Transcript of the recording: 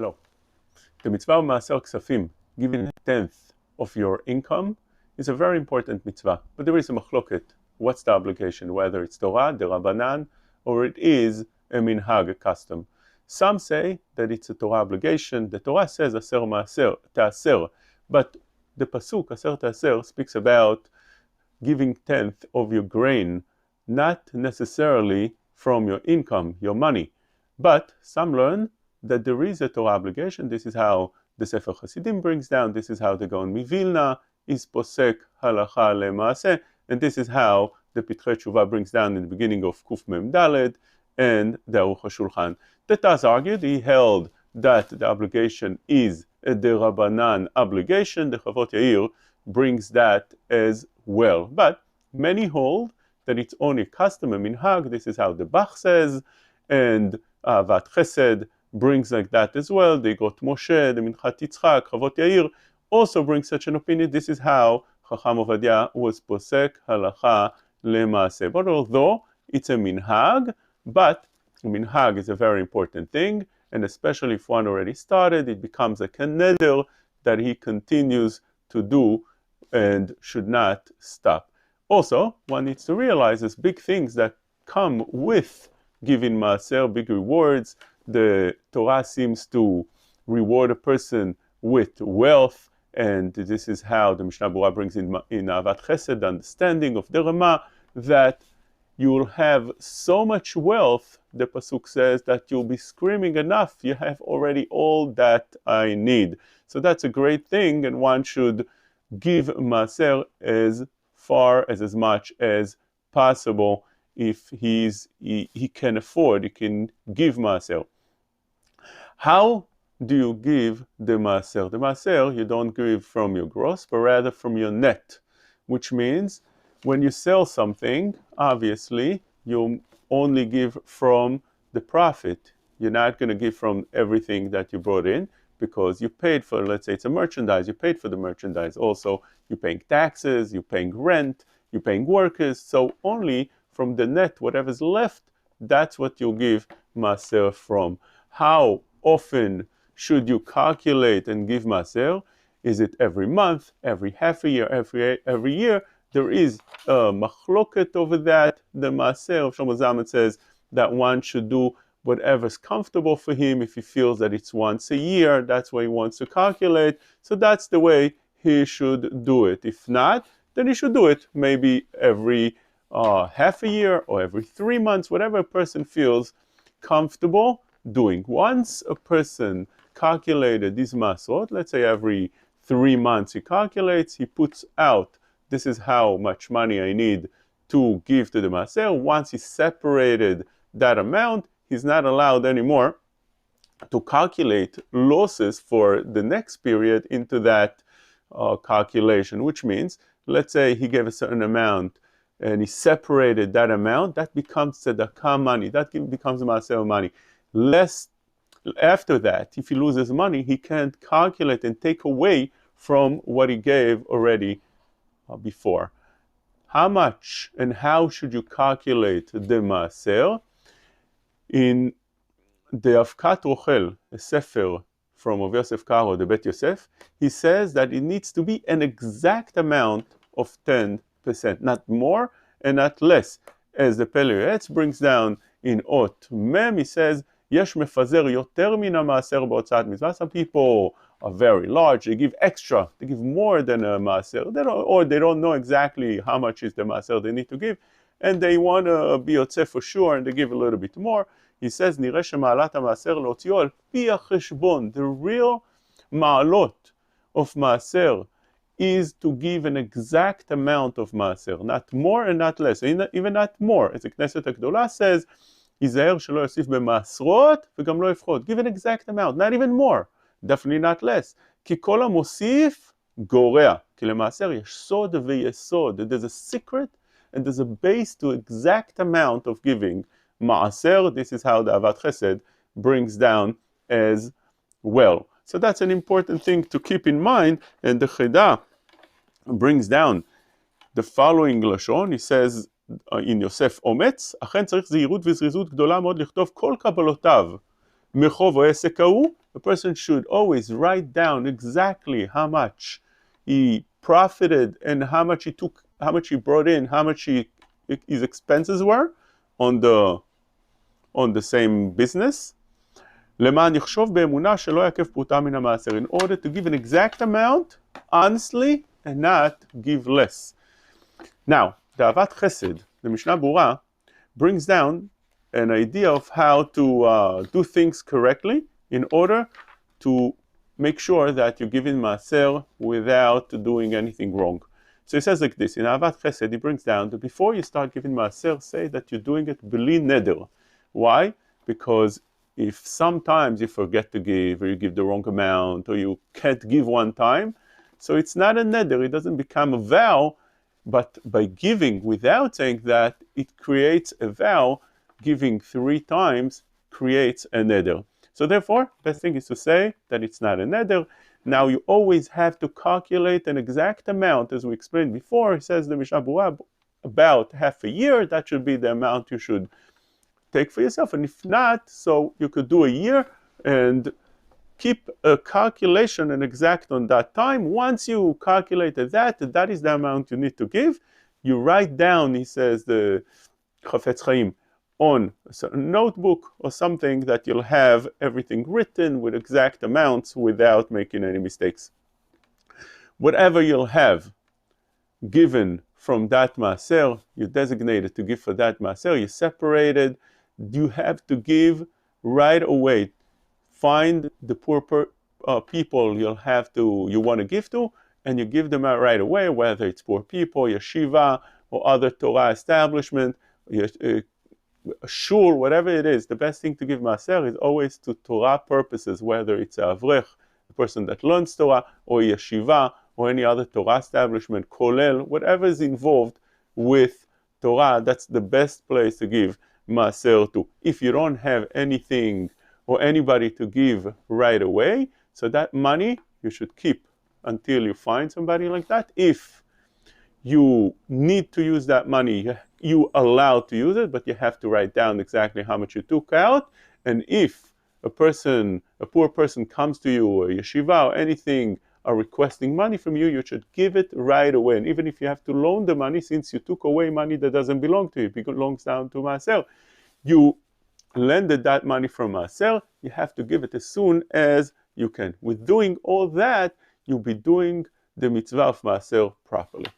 לא. The mitzvah of Maaser Ksafim, giving a tenth of your income, is a very important mitzvah. But there is a machloket. What's the obligation? Whether it's Torah, the Rabbanan, or it is a minhag, a custom. Some say that it's a Torah obligation. The Torah says Aser Maaser, Ta'aser. But the pasuk, Aser Ta'aser, speaks about giving tenth of your grain, not necessarily from your income, your money. But some learn that there is a Torah obligation. This is how the Sefer Hasidim brings down. This is how the Gaon Mivilna is posek halacha lemaaseh, and this is how the Pitrei Tshuva brings down in the beginning of Kuf Mem Daled and the Aruch HaShulchan. The Taz argued, he held that the obligation is a derabanan obligation. The Chavot Yair brings that as well. But many hold that it's only custom, a minhag. This is how the Bach says, and Avat Chesed brings like that as well. They got Moshe, the Minchat Yitzchak, Chavot Yair also brings such an opinion. This is how Chacham Ovadia was posek halacha lemaaseh. But although it's a minhag, but a minhag is a very important thing, and especially if one already started, it becomes like a neder that he continues to do and should not stop. Also, one needs to realize there's big things that come with giving maaser, big rewards. The Torah seems to reward a person with wealth, and this is how the Mishnah Berurah brings in Avat Chesed, the understanding of the Ramah, that you will have so much wealth, the pasuk says, that you'll be screaming enough, you have already all that I need. So that's a great thing, and one should give maaser as far as much as possible. If he can afford, he can give maaser. How do you give the maaser? The maaser you don't give from your gross, but rather from your net, which means when you sell something, obviously you only give from the profit. You're not going to give from everything that you brought in, because you paid for, let's say it's a merchandise, you paid for the merchandise. Also, you're paying taxes, you're paying rent, you're paying workers. So only from the net, whatever's left, that's what you'll give maaser from. How often should you calculate and give maaser? Is it every month, every half a year, every year? There is a machloket over that. The maaser of Shlomo Zalman says that one should do whatever's comfortable for him. If he feels that it's once a year, that's what he wants to calculate. So that's the way he should do it. If not, then he should do it maybe every half a year or every 3 months, whatever a person feels comfortable doing. Once a person calculated these masrot, let's say every 3 months he calculates, he puts out, this is how much money I need to give to the maaser. Once he separated that amount, he's not allowed anymore to calculate losses for the next period into that calculation, which means, let's say he gave a certain amount and he separated that amount, that becomes tzedakah money, that becomes maaser money. After that, if he loses money, he can't calculate and take away from what he gave already before. How much and how should you calculate the maaser? In the Avkat Rochel, a sefer from Rav Yosef Karo, the Beit Yosef, he says that it needs to be an exact amount of 10%, not more and not less. As the Pele Yoetz brings down in Ot Mem, he says, Yesh mefazer yoter min hamaaser b'hotzat mitzvah. Some people are very large, they give extra, they give more than a maaser, they don't know exactly how much is the maaser they need to give, and they want to be yotzeh for sure, and they give a little bit more. He says, נראה שמעלת המעשר להוציאו על פי החשבון. The real מעלות of maaser is to give an exact amount of maaser, not more and not less, even not more. As the Knesset הגדולה says, ייזהר שלא יוסיף במעשרות וגם לא יפחות. Give an exact amount, not even more, definitely not less. כי כל המוסיף גורע. כי למעשר יש סוד ויסוד. There's a secret and there's a base to exact amount of giving maaser. This is how the Avat Chesed brings down as well. So that's an important thing to keep in mind. And the Cheda brings down the following lashon. He says in Yosef Ometz, אכן צריך זהירות וזריזות גדולה מאוד לכתוב כל קבלותיו Mechov או עסק ההוא, a person should always write down exactly how much he profited and how much he took, how much he brought in, how much his expenses were on the same business. למען יחשוב באמונה שלא יעכב פרוטה מן המעשר, in order to give an exact amount honestly and not give less. Now, the אהבת חסד, the Mishnah Berurah, brings down an idea of how to do things correctly in order to make sure that you're giving maaser without doing anything wrong. So he says like this, in Ahavat Chesed, he brings down that before you start giving maaser, say that you're doing it b'li neder. Why? Because if sometimes you forget to give, or you give the wrong amount, or you can't give one time, so it's not a neder, it doesn't become a vow, but by giving without saying that, it creates a vow. Giving 3 times creates a neder. So therefore, best thing is to say that it's not a neder. Now you always have to calculate an exact amount, as we explained before. It says the Mishnah Berurah, about half a year, that should be the amount you should take for yourself. And if not, so you could do a year and keep a calculation and exact on that time. Once you calculated that is the amount you need to give. You write down, he says, the Chafetz Chaim, on a notebook or something that you'll have everything written with exact amounts without making any mistakes. Whatever you'll have given from that maaser, you designated to give for that maaser, you separated, you have to give right away. Find the poor people you want to give to, and you give them out right away, whether it's poor people, yeshiva, or other Torah establishment, a shul, whatever it is. The best thing to give maaser is always to Torah purposes, whether it's a avrech, the person that learns Torah, or yeshiva, or any other Torah establishment, Kollel, whatever is involved with Torah. That's the best place to give maaser to. If you don't have anything or anybody to give right away, so that money you should keep until you find somebody like that. If you need to use that money, you allowed to use it, but you have to write down exactly how much you took out. And if a poor person comes to you, or yeshiva or anything, are requesting money from you, you should give it right away. And even if you have to loan the money, since you took away money that doesn't belong to you, it belongs down to maaser, you lended that money from maaser, you have to give it as soon as you can. With doing all that, you'll be doing the mitzvah of maaser properly.